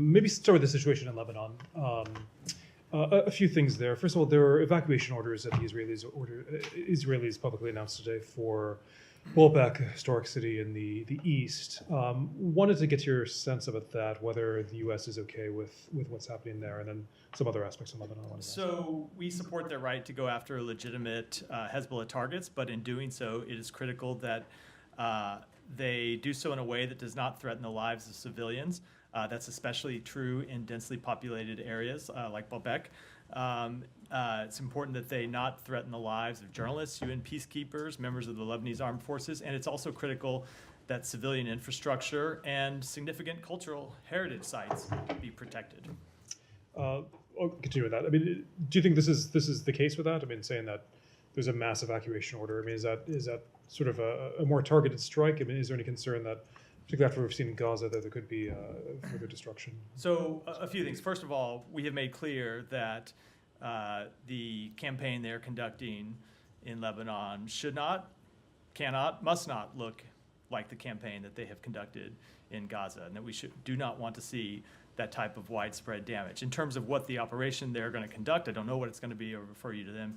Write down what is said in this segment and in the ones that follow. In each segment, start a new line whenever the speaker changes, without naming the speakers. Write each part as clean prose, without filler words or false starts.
Maybe start with the situation in Lebanon. A few things there. First of all, there are evacuation orders that the Israelis publicly announced today for Baalbek, a historic city in the east. Wanted to get your sense about that, whether the U.S. is okay with what's happening there, and then some other aspects of Lebanon.
So we support their right to go after legitimate Hezbollah targets, but in doing so, it is critical that they do so in a way that does not threaten the lives of civilians. That's especially true in densely populated areas like Baalbek. It's important that they not threaten the lives of journalists, UN peacekeepers, members of the Lebanese armed forces, and it's also critical that civilian infrastructure and significant cultural heritage sites be protected.
I'll continue with that. I mean, do you think this is the case with that? I mean, saying that there's a mass evacuation order. I mean, is that sort of a more targeted strike? I mean, is there any concern that, particularly after we've seen in Gaza, that there could be further destruction?
So a few things. First of all, we have made clear that the campaign they're conducting in Lebanon should not, cannot, must not look like the campaign that they have conducted in Gaza, and that we do not want to see that type of widespread damage. In terms of what the operation they're going to conduct, I don't know what it's going to be. I'll refer you to them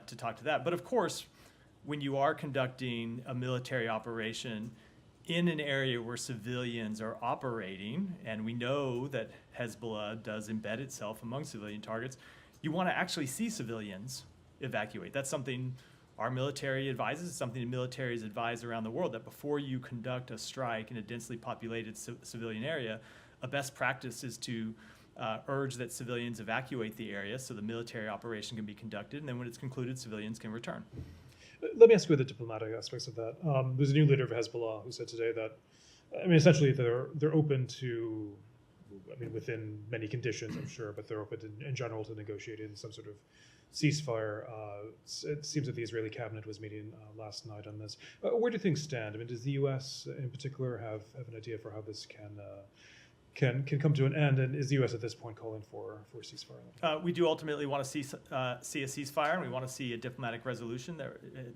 to talk to that. But of course, when you are conducting a military operation in an area where civilians are operating, and we know that Hezbollah does embed itself among civilian targets, you want to actually see civilians evacuate. That's something our military advises, it's something the militaries advise around the world, that before you conduct a strike in a densely populated civilian area, a best practice is to urge that civilians evacuate the area so the military operation can be conducted, and then when it's concluded, civilians can return.
Let me ask you about the diplomatic aspects of that. There's a new leader of Hezbollah who said today that, I mean, essentially they're open to, I mean, within many conditions, I'm sure, but they're open in general to negotiating some sort of ceasefire. It seems that the Israeli cabinet was meeting last night on this. Where do things stand? I mean, does the U.S. in particular have an idea for how this can come to an end? And is the U.S. at this point calling for a ceasefire?
We do ultimately want to see a ceasefire, and we want to see a diplomatic resolution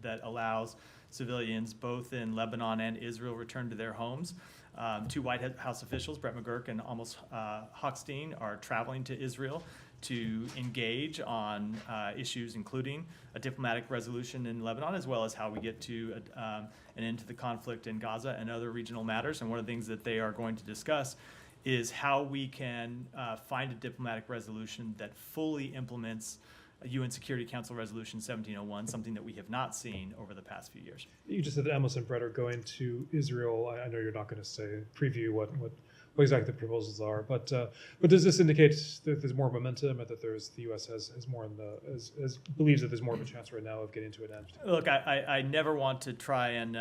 that allows civilians both in Lebanon and Israel return to their homes. Two White House officials, Brett McGurk and Amos Hochstein, are traveling to Israel to engage on issues including a diplomatic resolution in Lebanon, as well as how we get to an end to the conflict in Gaza and other regional matters. And one of the things that they are going to discuss is how we can find a diplomatic resolution that fully implements UN Security Council Resolution 1701, something that we have not seen over the past few years.
You just said that Amos and Brett are going to Israel. I know you're not going to preview what exactly the proposals are, but does this indicate that there's more momentum, or that the U.S. has more believes that there's more of a chance right now of getting to an end?
Look, I never want to try and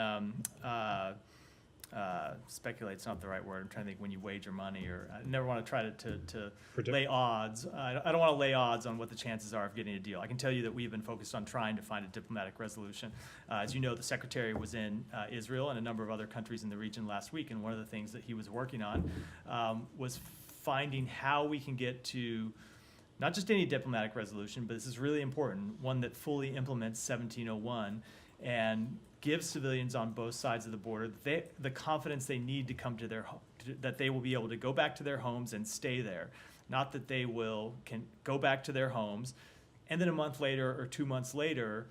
speculate's not the right word. I'm trying to think when you wager money, or I never want to try to lay odds. I don't want to lay odds on what the chances are of getting a deal. I can tell you that we've been focused on trying to find a diplomatic resolution. As you know, the Secretary was in Israel and a number of other countries in the region last week, and one of the things that he was working on was finding how we can get to not just any diplomatic resolution, but this is really important, one that fully implements 1701 and gives civilians on both sides of the border the confidence they need to come to their home, that they will be able to go back to their homes and stay there. Not that they can go back to their homes, and then a month later or 2 months later,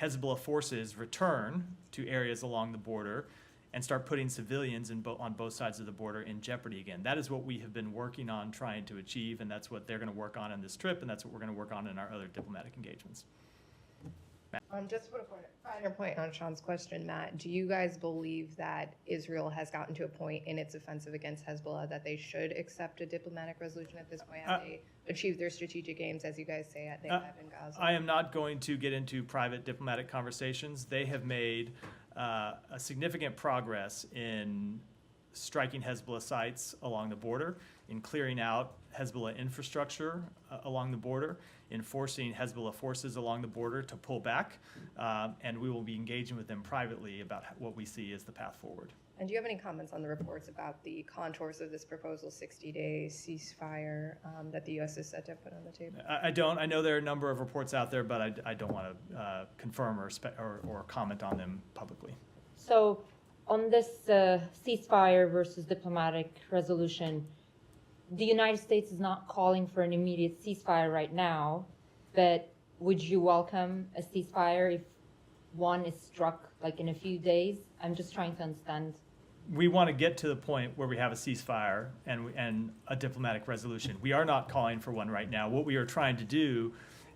Hezbollah forces return to areas along the border and start putting civilians on both sides of the border in jeopardy again. That is what we have been working on trying to achieve, and that's what they're going to work on in this trip, and that's what we're going to work on in our other diplomatic engagements.
Just to put a finer point on Sean's question, Matt, do you guys believe that Israel has gotten to a point in its offensive against Hezbollah that they should accept a diplomatic resolution at this point? Have they achieved their strategic aims, as you guys say they have in Gaza?
I am not going to get into private diplomatic conversations. They have made a significant progress in striking Hezbollah sites along the border, in clearing out Hezbollah infrastructure along the border, in forcing Hezbollah forces along the border to pull back, and we will be engaging with them privately about what we see as the path forward.
And do you have any comments on the reports about the contours of this proposal, 60-day ceasefire that the U.S. is set to put on the table?
I don't. I know there are a number of reports out there, but I don't want to confirm or comment on them publicly.
So on this ceasefire versus diplomatic resolution, the United States is not calling for an immediate ceasefire right now, but would you welcome a ceasefire if one is struck like in a few days? I'm just trying to understand.
We want to get to the point where we have a ceasefire and a diplomatic resolution. We are not calling for one right now. What we are trying to do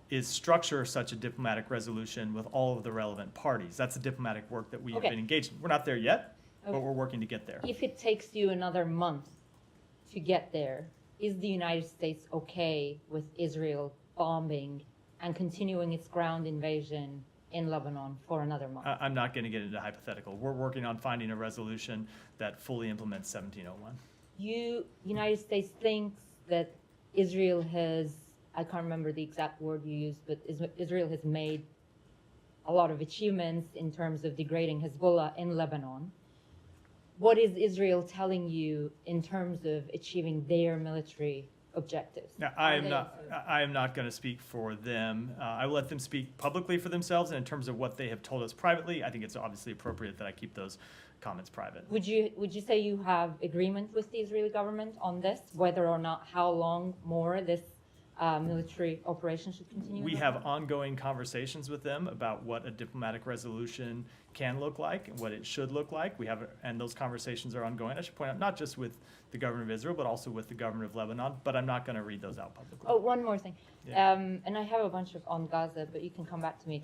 is structure such a diplomatic resolution with all of the relevant parties. That's the diplomatic work that we have been engaged in. We're not there yet, but we're working to get there.
If it takes you another month to get there, is the United States okay with Israel bombing and continuing its ground invasion in Lebanon for another month?
I'm not going to get into hypothetical. We're working on finding a resolution that fully implements 1701.
United States thinks that Israel has, I can't remember the exact word you used, but Israel has made a lot of achievements in terms of degrading Hezbollah in Lebanon. What is Israel telling you in terms of achieving their military objectives?
Now, I am not going to speak for them. I will let them speak publicly for themselves, and in terms of what they have told us privately, I think it's obviously appropriate that I keep those comments private.
Would you say you have agreement with the Israeli government on this, whether or not how long more this military operation should continue?
We have ongoing conversations with them about what a diplomatic resolution can look like and what it should look like. And those conversations are ongoing. I should point out, not just with the government of Israel, but also with the government of Lebanon. But I'm not going to read those out publicly.
Oh, one more thing.
Yeah.
And I have a bunch on Gaza, but you can come back to me.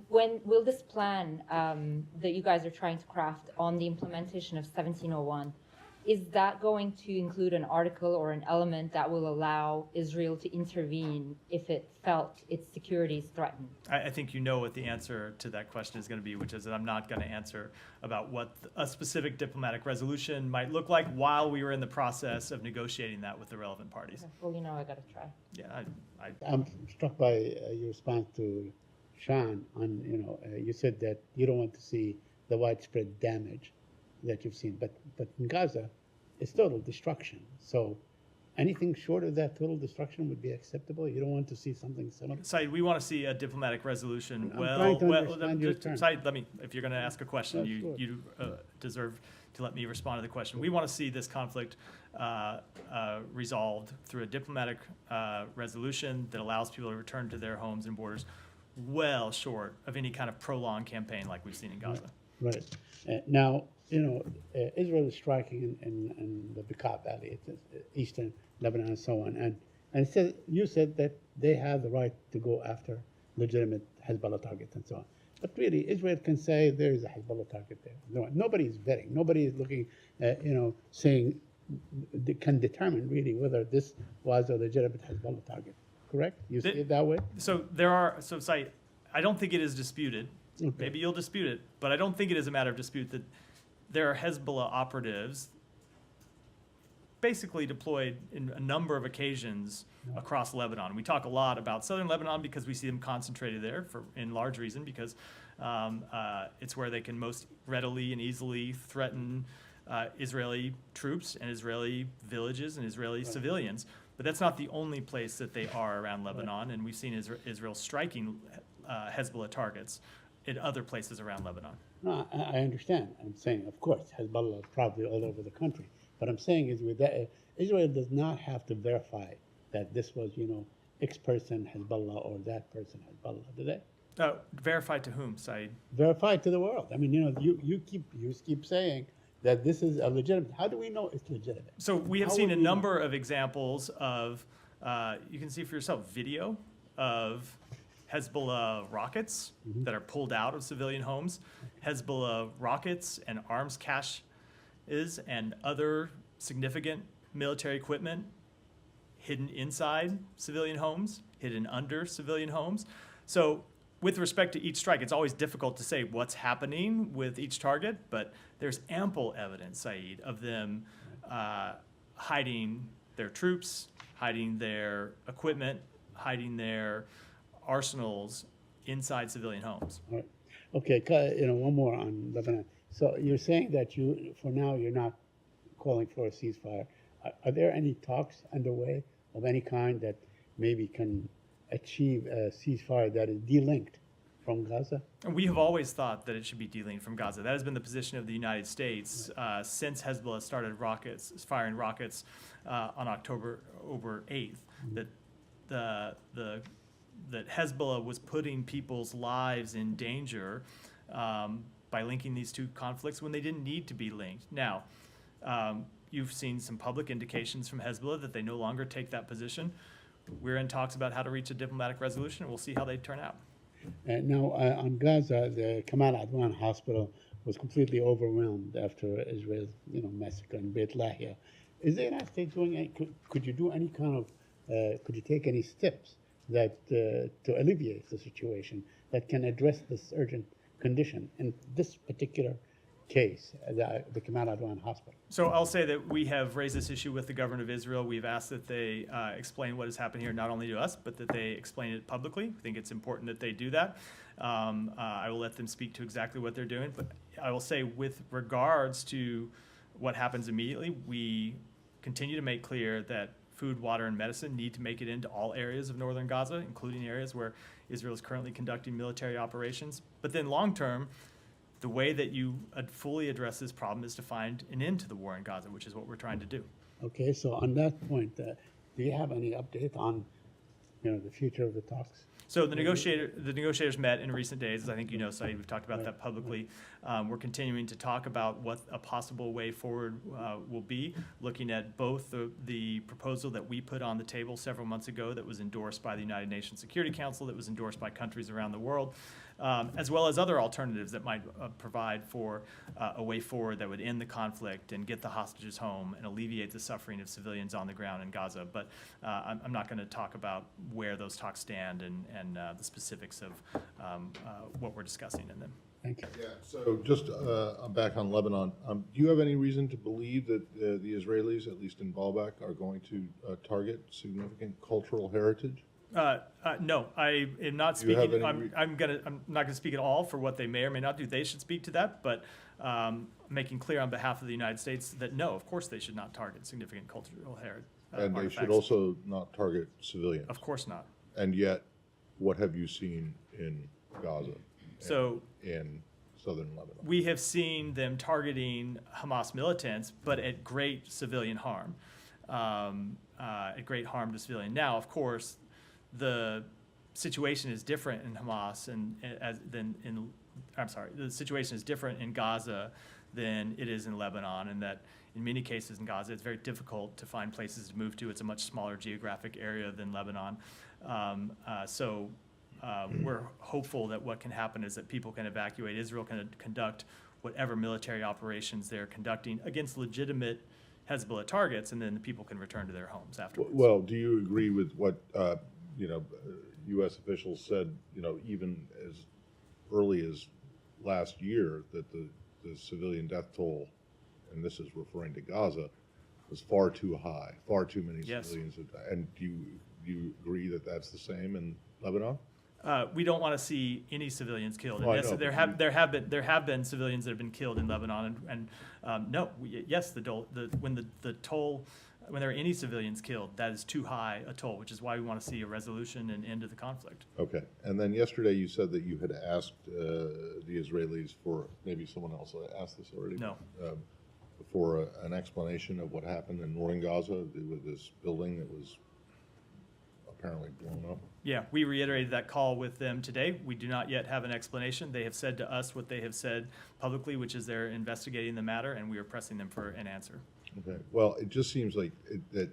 When will this plan that you guys are trying to craft on the implementation of 1701, is that going to include an article or an element that will allow Israel to intervene if it felt its security is threatened?
I think you know what the answer to that question is going to be, which is that I'm not going to answer about what a specific diplomatic resolution might look like while we were in the process of negotiating that with the relevant parties.
Okay. Well, I got to try.
Yeah,
I'm struck by your response to Sean on, you said that you don't want to see the widespread damage that you've seen, but in Gaza, it's total destruction. So anything short of that total destruction would be acceptable? You don't want to see something similar?
Said, we want to see a diplomatic resolution.
Said,
if you're going to ask a question, you deserve to let me respond to the question. We want to see this conflict resolved through a diplomatic resolution that allows people to return to their homes and borders, well short of any kind of prolonged campaign like we've seen in Gaza.
Right. Now, Israel is striking in the Bekaa Valley, eastern Lebanon and so on. And you said that they have the right to go after legitimate Hezbollah targets and so on. But really, Israel can say there is a Hezbollah target there. No, nobody is vetting. Nobody is looking, saying they can determine really whether this was a legitimate Hezbollah target. Correct? You see it that way?
I don't think it is disputed. Okay. Maybe you'll dispute it, but I don't think it is a matter of dispute that there are Hezbollah operatives basically deployed in a number of occasions across Lebanon. We talk a lot about southern Lebanon because we see them concentrated there in large reason because it's where they can most readily and easily threaten Israeli troops and Israeli villages and Israeli civilians. But that's not the only place that they are around Lebanon, and we've seen Israel striking Hezbollah targets in other places around Lebanon.
No, I understand. I'm saying, of course, Hezbollah is probably all over the country. What I'm saying is with that, Israel does not have to verify that this was, X person Hezbollah or that person Hezbollah, do they?
Verify to whom, Saeed?
Verify to the world. I mean, you keep saying that this is a legitimate. How do we know it's legitimate?
So we have seen a number of examples of, you can see for yourself, video of Hezbollah rockets that are pulled out of civilian homes, Hezbollah rockets and arms caches and other significant military equipment hidden inside civilian homes, hidden under civilian homes. So with respect to each strike, it's always difficult to say what's happening with each target, but there's ample evidence, Saeed, of them hiding their troops, hiding their equipment, hiding their arsenals inside civilian homes.
All right. Okay, one more on Lebanon. So you're saying that for now, you're not calling for a ceasefire. Are there any talks underway of any kind that maybe can achieve a ceasefire that is delinked from Gaza?
And we have always thought that it should be delinked from Gaza. That has been the position of the United States since Hezbollah started firing rockets on October 8th. That that Hezbollah was putting people's lives in danger by linking these two conflicts when they didn't need to be linked. Now, you've seen some public indications from Hezbollah that they no longer take that position. We're in talks about how to reach a diplomatic resolution, and we'll see how they turn out.
Now, on Gaza, the Kamal Adwan hospital was completely overwhelmed after Israel's, massacre in Beit Lahia. Is the United States doing any, could you do any kind of, could you take any steps that to alleviate the situation that can address this urgent condition in this particular case, the Kamal Adwan hospital?
So I'll say that we have raised this issue with the government of Israel. We've asked that they explain what has happened here, not only to us, but that they explain it publicly. I think it's important that they do that. I will let them speak to exactly what they're doing. But I will say with regards to what happens immediately, we continue to make clear that food, water, and medicine need to make it into all areas of northern Gaza, including areas where Israel is currently conducting military operations. But then long term, the way that you fully address this problem is to find an end to the war in Gaza, which is what we're trying to do.
Okay, so on that point, do you have any update on, the future of the talks?
So the negotiators met in recent days, as I think you know, Saeed. We've talked about that publicly. We're continuing to talk about what a possible way forward will be, looking at both the proposal that we put on the table several months ago that was endorsed by the United Nations Security Council, that was endorsed by countries around the world, as well as other alternatives that might provide for a way forward that would end the conflict and get the hostages home and alleviate the suffering of civilians on the ground in Gaza. But I'm not going to talk about where those talks stand and the specifics of what we're discussing in them.
Thank you.
Yeah, so just back on Lebanon, do you have any reason to believe that the Israelis, at least in Baalbek, are going to target significant cultural heritage?
No, I am not
Do you have
speaking.
any
I'm not going to speak at all for what they may or may not do. They should speak to that, but making clear on behalf of the United States that no, of course they should not target significant cultural heritage.
And they should also not target civilians.
Of course not.
And yet, what have you seen in Gaza?
So
in southern Lebanon?
we have seen them targeting Hamas militants, but at great civilian harm, at great harm to civilian. Now, of course, the situation is different in Hamas the situation is different in Gaza than it is in Lebanon, and that in many cases in Gaza, it's very difficult to find places to move to. It's a much smaller geographic area than Lebanon. We're hopeful that what can happen is that people can evacuate. Israel can conduct whatever military operations they're conducting against legitimate Hezbollah targets, and then the people can return to their homes afterwards.
Well, do you agree with what U.S. officials said? Even as early as last year, that the civilian death toll, and this is referring to Gaza, was far too high. Far too many civilians have died. And do you agree that that's the same in Lebanon?
We don't want to see any civilians killed. And
Well,
yes,
I know,
there have been civilians that have been killed in Lebanon, when there are any civilians killed, that is too high a toll, which is why we want to see a resolution and end to the conflict.
Okay. And then yesterday you said that you had asked the Israelis for, maybe someone else asked this already?
No.
For an explanation of what happened in northern Gaza with this building that was apparently blown up.
Yeah, we reiterated that call with them today. We do not yet have an explanation. They have said to us what they have said publicly, which is they're investigating the matter, and we are pressing them for an answer.
Okay. Well, it just seems like that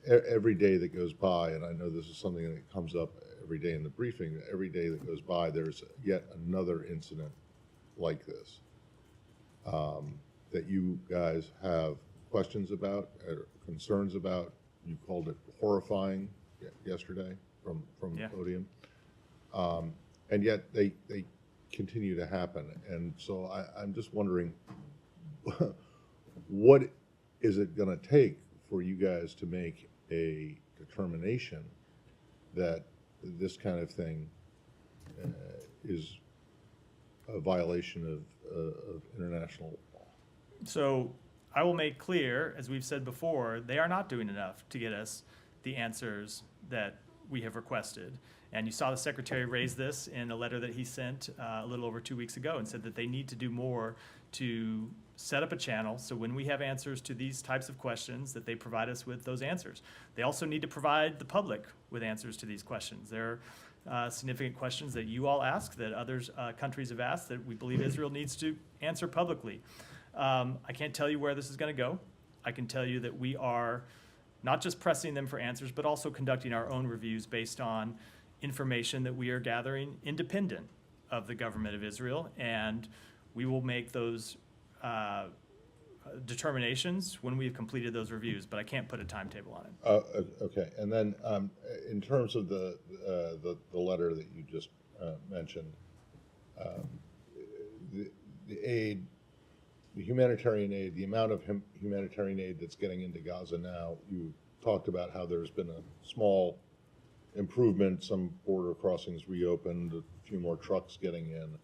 every day that goes by, and I know this is something that comes up every day in the briefing, every day that goes by, there's yet another incident like this that you guys have questions about, concerns about. You called it horrifying yesterday from the podium. And yet they continue to happen. And so I'm just wondering, what is it going to take for you guys to make a determination that this kind of thing is a violation of international law?
So I will make clear, as we've said before, they are not doing enough to get us the answers that we have requested. And you saw the Secretary raise this in a letter that he sent a little over 2 weeks ago and said that they need to do more to set up a channel so when we have answers to these types of questions that they provide us with those answers. They also need to provide the public with answers to these questions. There are significant questions that you all ask, that others countries have asked, that we believe Israel needs to answer publicly. I can't tell you where this is going to go. I can tell you that we are not just pressing them for answers, but also conducting our own reviews based on information that we are gathering independent of the government of Israel, and we will make those determinations when we've completed those reviews, but I can't put a timetable on it.
Okay, and then in terms of the letter that you just mentioned, the aid, the humanitarian aid, the amount of humanitarian aid that's getting into Gaza now, you talked about how there's been a small improvement, some border crossings reopened, a few more trucks getting in,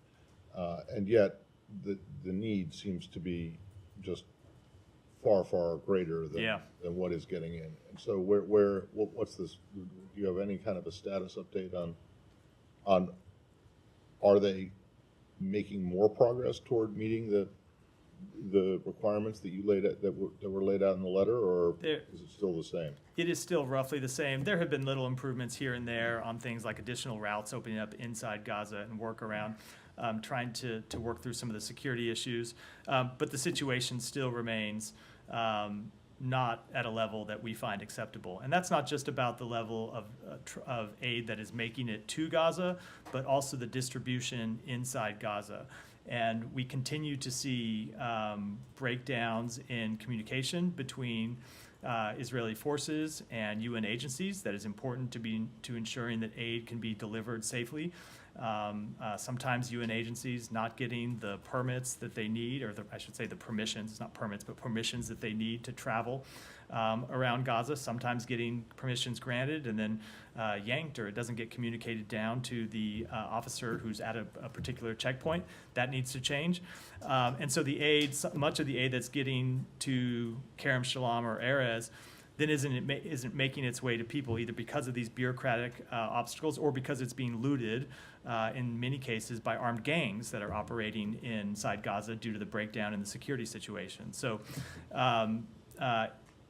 and yet the need seems to be just far, far greater than what is getting in. And so what's this, do you have any kind of a status update on are they making more progress toward meeting the requirements that you laid out, that were laid out in the letter, or is it still the same?
It is still roughly the same. There have been little improvements here and there on things like additional routes opening up inside Gaza and work around, trying to work through some of the security issues. But the situation still remains not at a level that we find acceptable. And that's not just about the level of aid that is making it to Gaza, but also the distribution inside Gaza. And we continue to see breakdowns in communication between Israeli forces and UN agencies. That is important to ensuring that aid can be delivered safely. Sometimes UN agencies not getting the permits that they need, or I should say the permissions, not permits, but permissions that they need to travel around Gaza, sometimes getting permissions granted and then yanked, or it doesn't get communicated down to the officer who's at a particular checkpoint. That needs to change. And so the aid, much of the aid that's getting to Kerem Shalom or Erez, then isn't making its way to people, either because of these bureaucratic obstacles or because it's being looted in many cases by armed gangs that are operating inside Gaza due to the breakdown in the security situation. So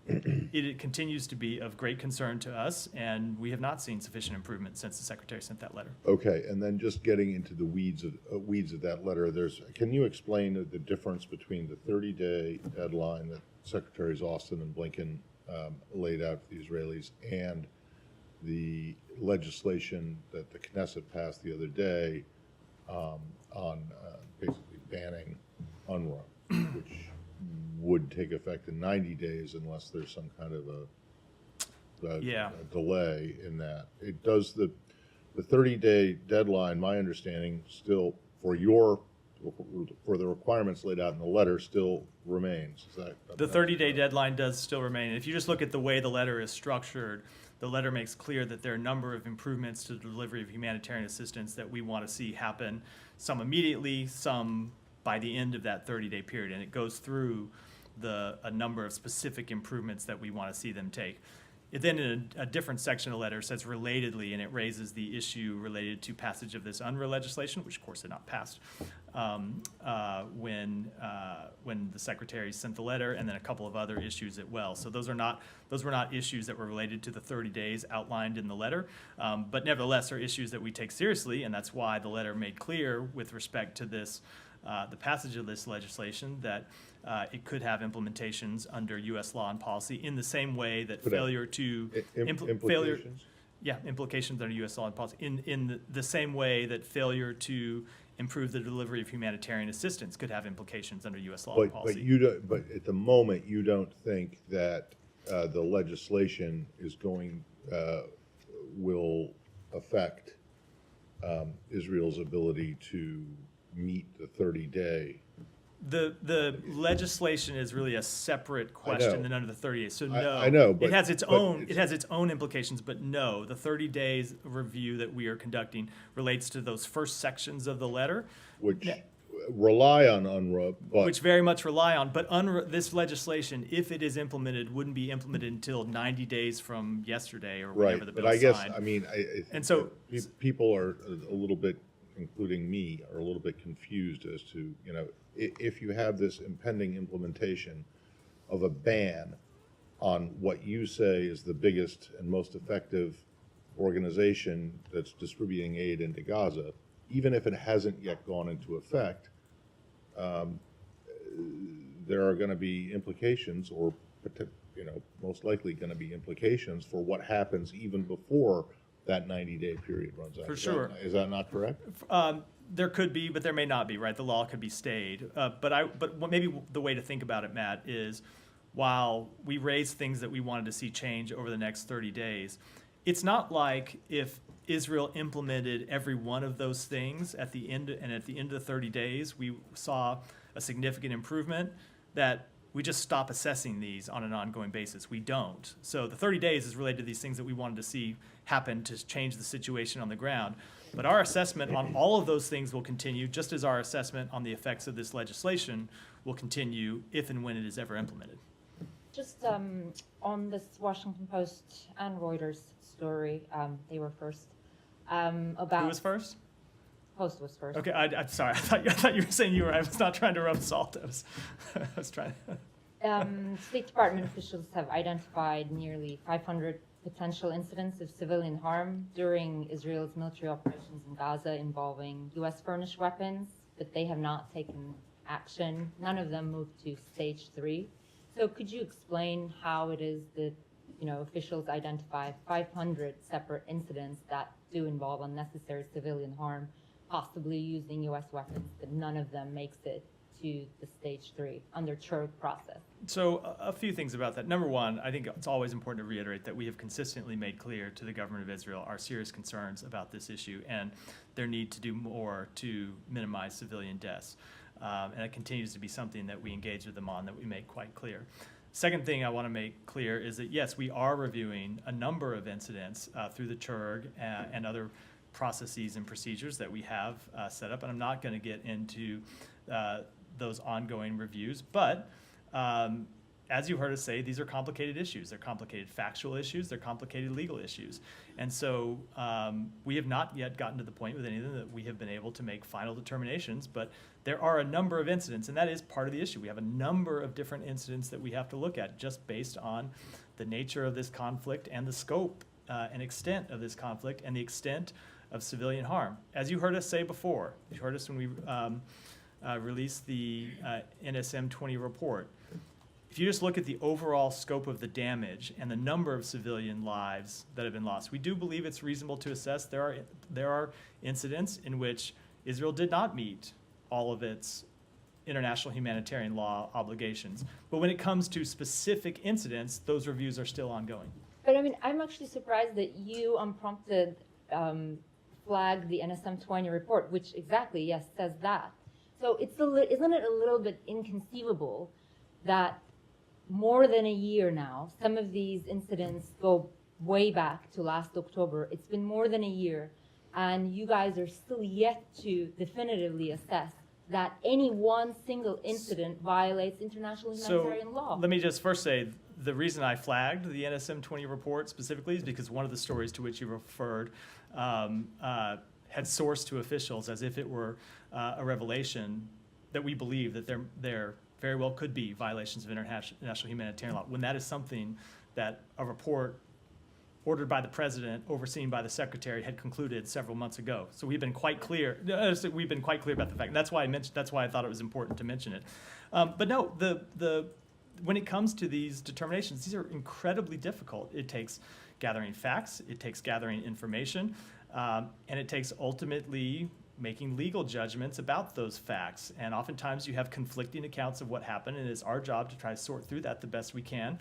it continues to be of great concern to us, and we have not seen sufficient improvement since the Secretary sent that letter.
Okay, and then just getting into the weeds of that letter, can you explain the difference between the 30-day deadline that Secretaries Austin and Blinken laid out for the Israelis and the legislation that the Knesset passed the other day on basically banning UNRWA, which would take effect in 90 days unless there's some kind of a delay in that. It does the 30-day deadline, my understanding, still for the requirements laid out in the letter still remains. Is that
the 30-day deadline does still remain. And if you just look at the way the letter is structured, the letter makes clear that there are a number of improvements to the delivery of humanitarian assistance that we want to see happen, some immediately, some by the end of that 30-day period. And it goes through a number of specific improvements that we want to see them take. It then, in a different section of the letter, says relatedly, and it raises the issue related to passage of this UNRWA legislation, which of course had not passed when the Secretary sent the letter, and then a couple of other issues as well. So those were not issues that were related to the 30 days outlined in the letter, but nevertheless are issues that we take seriously, and that's why the letter made clear with respect to this, the passage of this legislation, that it could have implications under U.S. law and policy in the same way that implications under U.S. law and policy in the same way that failure to improve the delivery of humanitarian assistance could have implications under U.S. law and policy.
But at the moment, you don't think that the legislation will affect Israel's ability to meet the 30-day.
The legislation is really a separate question than under the 30 days. So no,
I know, but
it has its own implications. But no, the 30 days review that we are conducting relates to those first sections of the letter.
Which rely on UNRWA, but
which very much rely on, but this legislation, if it is implemented, wouldn't be implemented until 90 days from yesterday or whenever
right.
the
But
bill's
I guess
signed.
I mean, I think
And so-
that people are a little bit, including me, are a little bit confused as to, you know, if you have this impending implementation of a ban on what you say is the biggest and most effective organization that's distributing aid into Gaza, even if it hasn't yet gone into effect, there are going to be implications, or most likely going to be implications for what happens even before that 90-day period runs out.
For sure.
Is that not correct?
There could be, but there may not be, right? The law could be stayed. But maybe the way to think about it, Matt, is while we raise things that we wanted to see change over the next 30 days, it's not like if Israel implemented every one of those things at the end of the 30 days, we saw a significant improvement, that we just stop assessing these on an ongoing basis. We don't. So the 30 days is related to these things that we wanted to see happen to change the situation on the ground. But our assessment on all of those things will continue, just as our assessment on the effects of this legislation will continue if and when it is ever implemented.
Just on this Washington Post and Reuters story, they were first. About
Who was first?
Post was first.
Okay, I'm sorry. I thought you were saying you were. I was not trying to rub salt. I was trying.
State Department officials have identified nearly 500 potential incidents of civilian harm during Israel's military operations in Gaza involving U.S. furnished weapons, but they have not taken action. None of them moved to stage 3. So could you explain how it is that, officials identify 500 separate incidents that do involve unnecessary civilian harm, possibly using U.S. weapons, but none of them makes it to the stage 3 under CHRG process?
So a few things about that. Number one, I think it's always important to reiterate that we have consistently made clear to the government of Israel our serious concerns about this issue and their need to do more to minimize civilian deaths. And it continues to be something that we engage with them on, that we make quite clear. Second thing I want to make clear is that, yes, we are reviewing a number of incidents through the CHRG and other processes and procedures that we have set up. And I'm not going to get into those ongoing reviews. But as you heard us say, these are complicated issues. They're complicated factual issues. They're complicated legal issues. And so we have not yet gotten to the point with any of them that we have been able to make final determinations. But there are a number of incidents, and that is part of the issue. We have a number of different incidents that we have to look at just based on the nature of this conflict and the scope and extent of this conflict and the extent of civilian harm. As you heard us say before, you heard us when we released the NSM 20 report. If you just look at the overall scope of the damage and the number of civilian lives that have been lost, we do believe it's reasonable to assess there are incidents in which Israel did not meet all of its international humanitarian law obligations. But when it comes to specific incidents, those reviews are still ongoing.
But I'm actually surprised that you unprompted flagged the NSM 20 report, which exactly, yes, says that. So isn't it a little bit inconceivable that more than a year now, some of these incidents go way back to last October. It's been more than a year, and you guys are still yet to definitively assess that any one single incident violates international humanitarian law.
Let me just first say, the reason I flagged the NSM 20 report specifically is because one of the stories to which you referred had sourced to officials as if it were a revelation that we believe that there very well could be violations of international humanitarian law, when that is something that a report ordered by the president, overseen by the secretary, had concluded several months ago. So we've been quite clear. We've been quite clear about the fact. And that's why I thought it was important to mention it. But no, when it comes to these determinations, these are incredibly difficult. It takes gathering facts, it takes gathering information, and it takes ultimately making legal judgments about those facts. And oftentimes you have conflicting accounts of what happened, and it's our job to try to sort through that the best we can.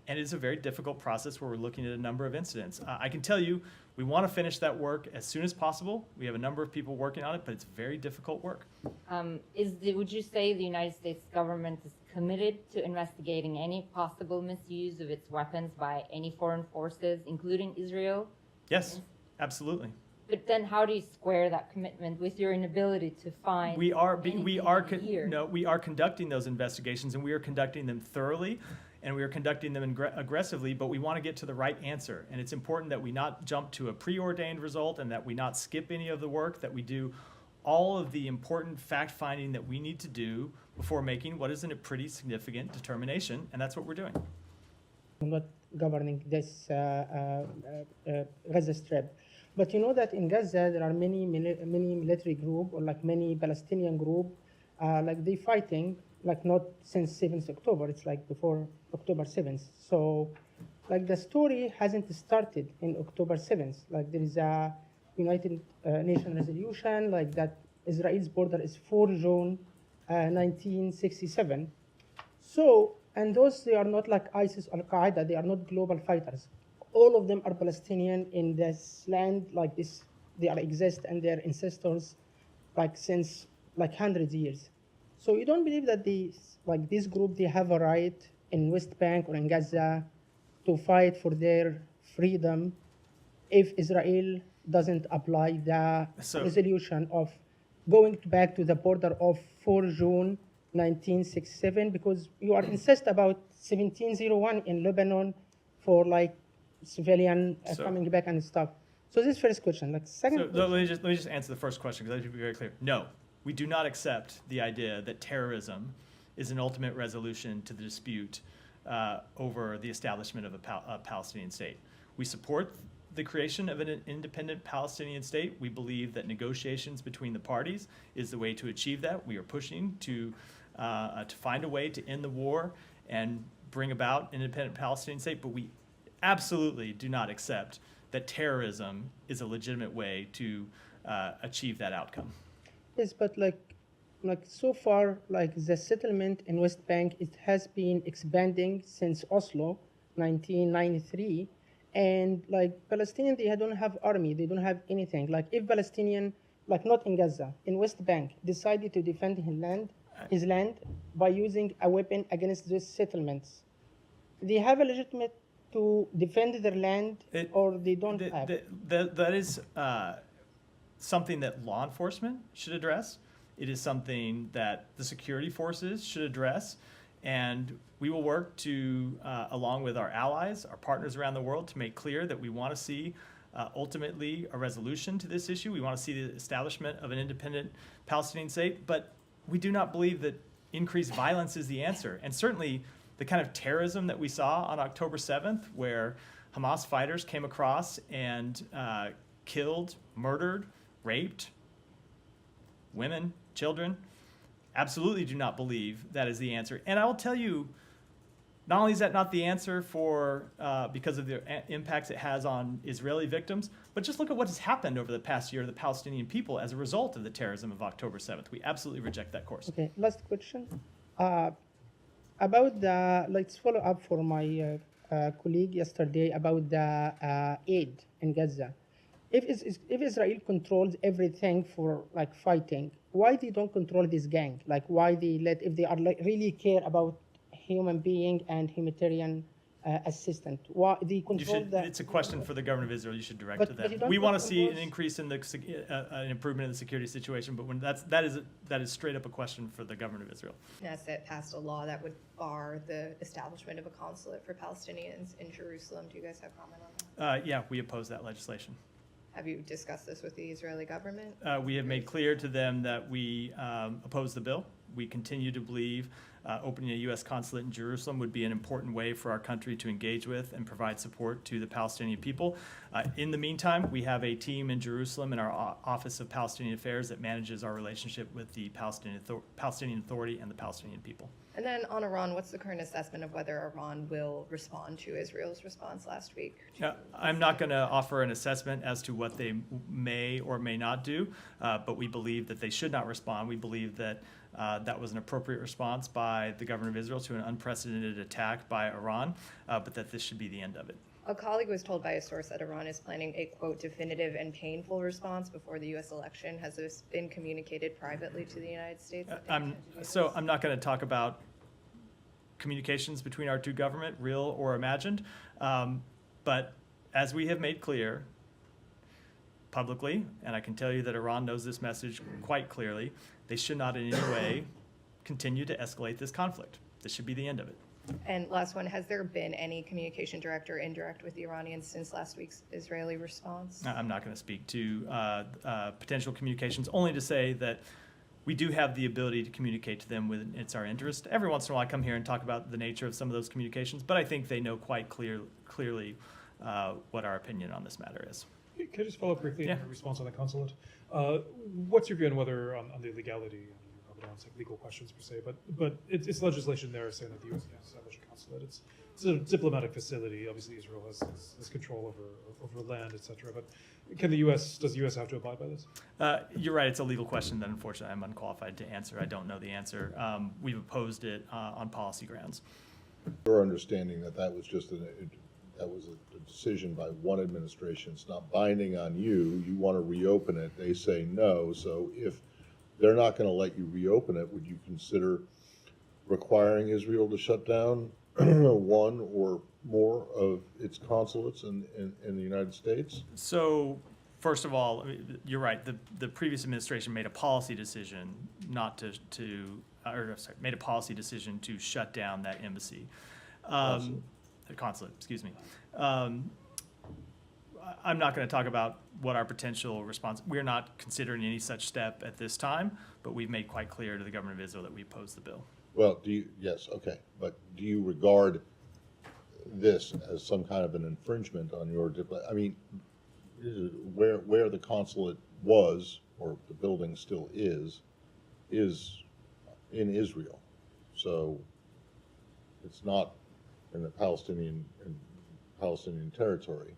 And it's a very difficult process where we're looking at a number of incidents. I can tell you, we want to finish that work as soon as possible. We have a number of people working on it, but it's very difficult work.
Would you say the United States government is committed to investigating any possible misuse of its weapons by any foreign forces, including Israel?
Yes, absolutely.
But then how do you square that commitment with your inability to find?
We are
here?
no, we are conducting those investigations, and we are conducting them thoroughly, and we are conducting them aggressively, but we want to get to the right answer. And it's important that we not jump to a preordained result and that we not skip any of the work, that we do all of the important fact-finding that we need to do before making what is a pretty significant determination, and that's what we're doing.
Not governing this Gaza Strip. But you know that in Gaza there are many military group or like many Palestinian group, like they fighting like not since 7th October. It's like before October 7th. So like the story hasn't started in October 7th. Like there is a United Nations resolution like that Israel's border is 4 June 1967. So, and those, they are not like ISIS or Al-Qaeda, they are not global fighters. All of them are Palestinian in this land like this, they are exist and their ancestors like since like hundreds of years. So you don't believe that these, like this group, they have a right in West Bank or in Gaza to fight for their freedom if Israel doesn't apply the resolution of going back to the border of 4 June 1967, because you are insist about 1701 in Lebanon for like civilian coming back and stuff. So this first question. Like second
So let me just answer the first question because I should be very clear. No, we do not accept the idea that terrorism is an ultimate resolution to the dispute over the establishment of a Palestinian state. We support the creation of an independent Palestinian state. We believe that negotiations between the parties is the way to achieve that. We are pushing to find a way to end the war and bring about an independent Palestinian state, but we absolutely do not accept that terrorism is a legitimate way to achieve that outcome.
Yes, but like so far, like the settlement in West Bank, it has been expanding since Oslo, 1993. And like Palestinians, they don't have army, they don't have anything. Like if Palestinian, like not in Gaza, in West Bank, decided to defend his land by using a weapon against these settlements, they have a legitimate to defend their land, or they don't have?
That is something that law enforcement should address. It is something that the security forces should address. And we will work to, along with our allies, our partners around the world, to make clear that we want to see ultimately a resolution to this issue. We want to see the establishment of an independent Palestinian state. But we do not believe that increased violence is the answer. And certainly the kind of terrorism that we saw on October 7th, where Hamas fighters came across and killed, murdered, raped women, children, absolutely do not believe that is the answer. And I will tell you, not only is that not the answer for because of the impacts it has on Israeli victims, but just look at what has happened over the past year to the Palestinian people as a result of the terrorism of October 7th. We absolutely reject that course.
Okay, last question. About the, let's follow up for my colleague yesterday about the aid in Gaza. If Israel controls everything for like fighting, why they don't control this gang? Like why they let, if they are like really care about human being and humanitarian assistant, why they control that?
It's a question for the government of Israel. You should direct to them. We want to see an increase in the an improvement in the security situation, but when that is straight up a question for the government of Israel.
Knesset passed a law that would bar the establishment of a consulate for Palestinians in Jerusalem. Do you guys have comment on that?
Yeah, we oppose that legislation.
Have you discussed this with the Israeli government?
We have made clear to them that we oppose the bill. We continue to believe opening a U.S. consulate in Jerusalem would be an important way for our country to engage with and provide support to the Palestinian people. In the meantime, we have a team in Jerusalem in our Office of Palestinian Affairs that manages our relationship with the Palestinian Authority and the Palestinian people.
And then on Iran, what's the current assessment of whether Iran will respond to Israel's response last week?
I'm not going to offer an assessment as to what they may or may not do, but we believe that they should not respond. We believe that that was an appropriate response by the government of Israel to an unprecedented attack by Iran, but that this should be the end of it.
A colleague was told by a source that Iran is planning a, quote, definitive and painful response before the U.S. election. Has this been communicated privately to the United States?
I'm not going to talk about communications between our two governments, real or imagined, but as we have made clear, publicly, and I can tell you that Iran knows this message quite clearly. They should not in any way continue to escalate this conflict. This should be the end of it.
And last one, has there been any communication, direct or indirect, with the Iranians since last week's Israeli response?
I'm not going to speak to potential communications, only to say that we do have the ability to communicate to them when it's our interest. Every once in a while I come here and talk about the nature of some of those communications, but I think they know quite clearly what our opinion on this matter is.
Can I just follow up briefly
Yeah.
in response on the consulate? What's your view on whether on the legality? Probably don't take legal questions per se, but it's legislation there saying that the U.S. can establish a consulate. It's a diplomatic facility. Obviously, Israel has control over land, etc. But does the U.S. have to abide by this?
You're right. It's a legal question that unfortunately I'm unqualified to answer. I don't know the answer. We've opposed it on policy grounds.
Your understanding that was just that was a decision by one administration. It's not binding on you. You want to reopen it. They say no. So if they're not going to let you reopen it, would you consider requiring Israel to shut down one or more of its consulates in the United States?
So, first of all, you're right. The previous administration made a policy decision made a policy decision to shut down that embassy, the consulate. Excuse me. I'm not going to talk about what our potential response. We're not considering any such step at this time, but we've made quite clear to the government of Israel that we oppose the bill.
Well, yes, okay. But do you regard this as some kind of an infringement on your I mean, where the consulate was, or the building still is in Israel. So it's not in the Palestinian territory.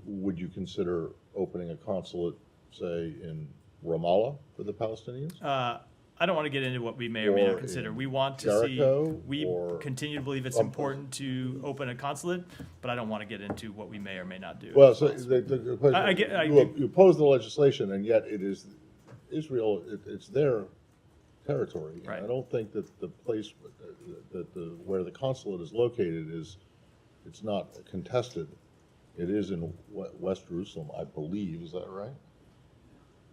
Would you consider opening a consulate, say, in Ramallah for the Palestinians?
I don't want to get into what we may or may not
Or
consider.
in
We want to
Jericho,
we
or
continue to believe it's important to open a consulate, but I don't want to get into what we may or may not do.
Well, so the question, you oppose the legislation, and yet it is Israel. It's their territory.
Right.
And I don't think that the place where the consulate is located it's not contested. It is in West Jerusalem, I believe. Is that right?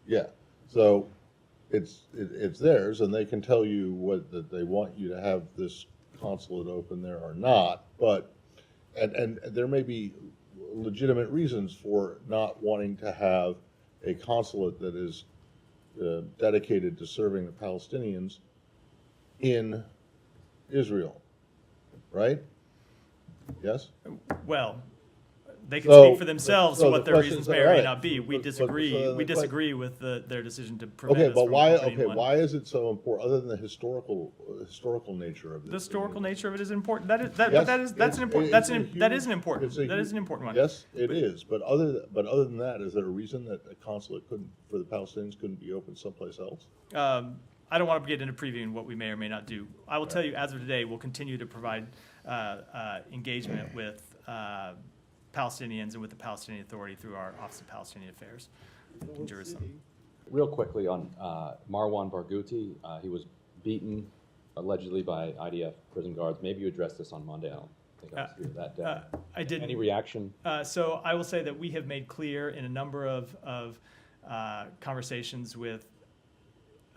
Yeah. So it's theirs, and they can tell you that they want you to have this consulate open there or not. But and there may be legitimate reasons for not wanting to have a consulate that is dedicated to serving the Palestinians in Israel, right? Yes?
Well, they can
So-
speak for themselves
so
to
the
what their
question
reasons
is,
may or may
alright,
not be. We
but-
disagree.
so
We
the
disagree with their decision to prevent
Okay,
us
but
from
why?
opening
Okay,
one.
why is it so important? Other than the historical nature of this,
The historical nature of it is important. That's
Yes,
an important.
it's a
That is
huge-
an important.
it's a
That is an
huge-
important one.
Yes, it is. But other than that, is there a reason that a consulate for the Palestinians couldn't be opened someplace else?
I don't want to get into previewing what we may or may not do. I will tell you, as of today, we'll continue to provide engagement with Palestinians and with the Palestinian Authority through our Office of Palestinian Affairs in Jerusalem.
Real quickly on Marwan Barghouti, he was beaten allegedly by IDF prison guards. Maybe you addressed this on Monday. I don't think I was here that day.
I didn't.
Any reaction?
So I will say that we have made clear in a number of conversations with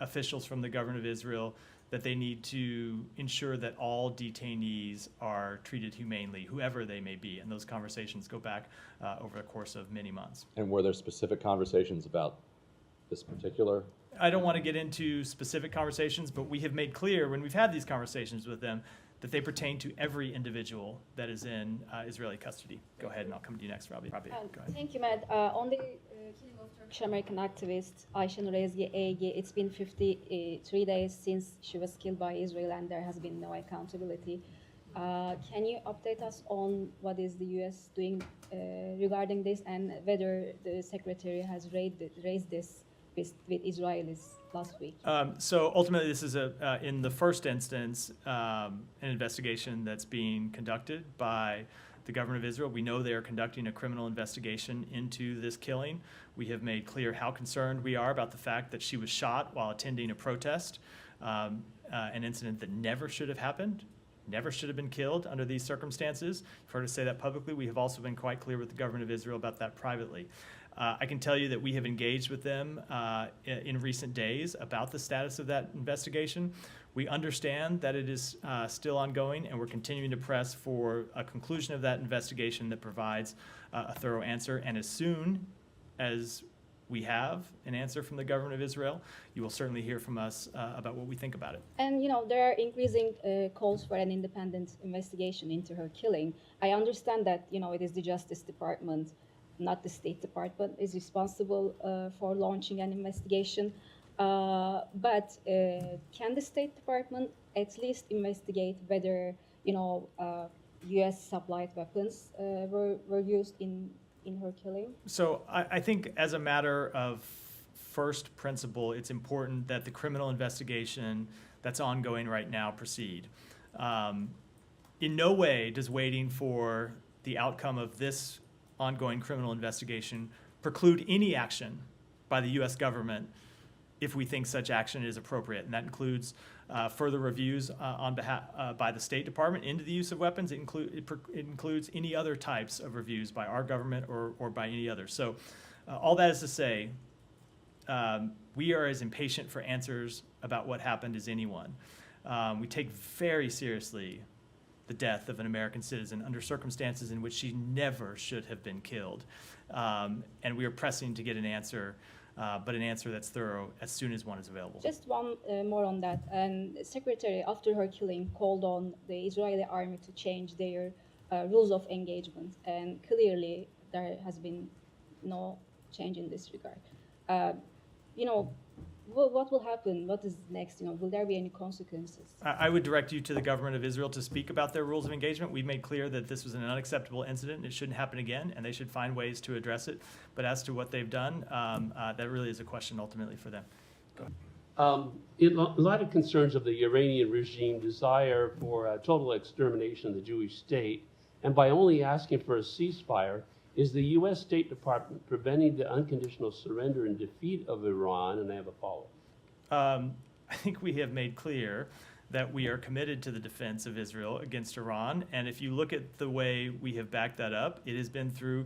officials from the government of Israel that they need to ensure that all detainees are treated humanely, whoever they may be. And those conversations go back over the course of many months.
And were there specific conversations about this particular?
I don't want to get into specific conversations, but we have made clear when we've had these conversations with them that they pertain to every individual that is in Israeli custody. Go ahead, and I'll come to you next, Robbie. Go ahead.
Thank you, Matt. On the killing of Turkish-American activist Ayşenur Ezgi Ege, it's been 53 days since she was killed by Israel, and there has been no accountability. Can you update us on what is the U.S. doing regarding this, and whether the Secretary has raised this with Israelis last week?
So ultimately, this is in the first instance, an investigation that's being conducted by the government of Israel. We know they are conducting a criminal investigation into this killing. We have made clear how concerned we are about the fact that she was shot while attending a protest, an incident that never should have happened. never should have been killed under these circumstances. You've heard us say that publicly. We have also been quite clear with the government of Israel about that privately. I can tell you that we have engaged with them in recent days about the status of that investigation. We understand that it is still ongoing, and we're continuing to press for a conclusion of that investigation that provides a thorough answer. And as soon as we have an answer from the government of Israel, you will certainly hear from us about what we think about it.
And there are increasing calls for an independent investigation into her killing. I understand that it is the Justice Department, not the State Department, is responsible for launching an investigation. But can the State Department at least investigate whether U.S. supplied weapons were used in her killing?
So I think as a matter of first principle, it's important that the criminal investigation that's ongoing right now proceed. In no way does waiting for the outcome of this ongoing criminal investigation preclude any action by the U.S. government if we think such action is appropriate. And that includes further reviews on behalf by the State Department into the use of weapons. It includes any other types of reviews by our government or by any other. So all that is to say, we are as impatient for answers about what happened as anyone. We take very seriously the death of an American citizen under circumstances in which she never should have been killed. And we are pressing to get an answer, but an answer that's thorough as soon as one is available.
Just one more on that. And Secretary, after her killing, called on the Israeli army to change their rules of engagement. And clearly, there has been no change in this regard. What will happen? What is next? Will there be any consequences?
I would direct you to the government of Israel to speak about their rules of engagement. We've made clear that this was an unacceptable incident and it shouldn't happen again, and they should find ways to address it. But as to what they've done, that really is a question ultimately for them. Go ahead.
In light of concerns of the Iranian regime desire for a total extermination of the Jewish state, and by only asking for a ceasefire, is the U.S. State Department preventing the unconditional surrender and defeat of Iran? And I have a follow-up.
I think we have made clear that we are committed to the defense of Israel against Iran. And if you look at the way we have backed that up, it has been through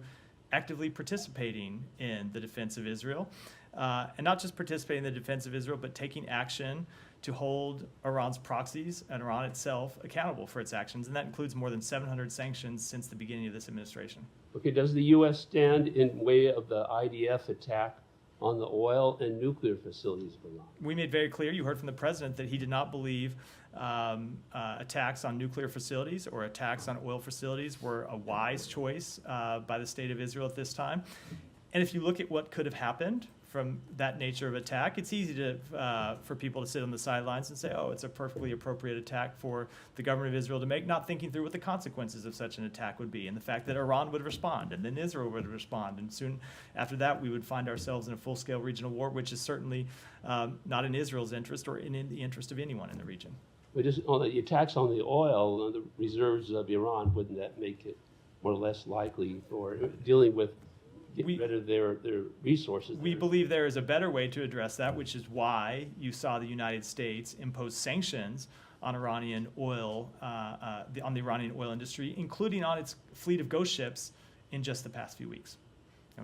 actively participating in the defense of Israel. And not just participating in the defense of Israel, but taking action to hold Iran's proxies and Iran itself accountable for its actions. And that includes more than 700 sanctions since the beginning of this administration.
Okay, does the U.S. stand in way of the IDF attack on the oil and nuclear facilities of Iran?
We made very clear, you heard from the president, that he did not believe attacks on nuclear facilities or attacks on oil facilities were a wise choice by the state of Israel at this time. And if you look at what could have happened from that nature of attack, it's easy for people to sit on the sidelines and say, oh, it's a perfectly appropriate attack for the government of Israel to make, not thinking through what the consequences of such an attack would be, and the fact that Iran would respond, and then Israel would respond, and soon after that we would find ourselves in a full-scale regional war, which is certainly not in Israel's interest or in the interest of anyone in the region.
But just on the attacks on the oil and the reserves of Iran, wouldn't that make it more or less likely for dealing with getting rid of their resources?
We believe there is a better way to address that, which is why you saw the United States impose sanctions on Iranian oil, on the Iranian oil industry, including on its fleet of ghost ships in just the past few weeks.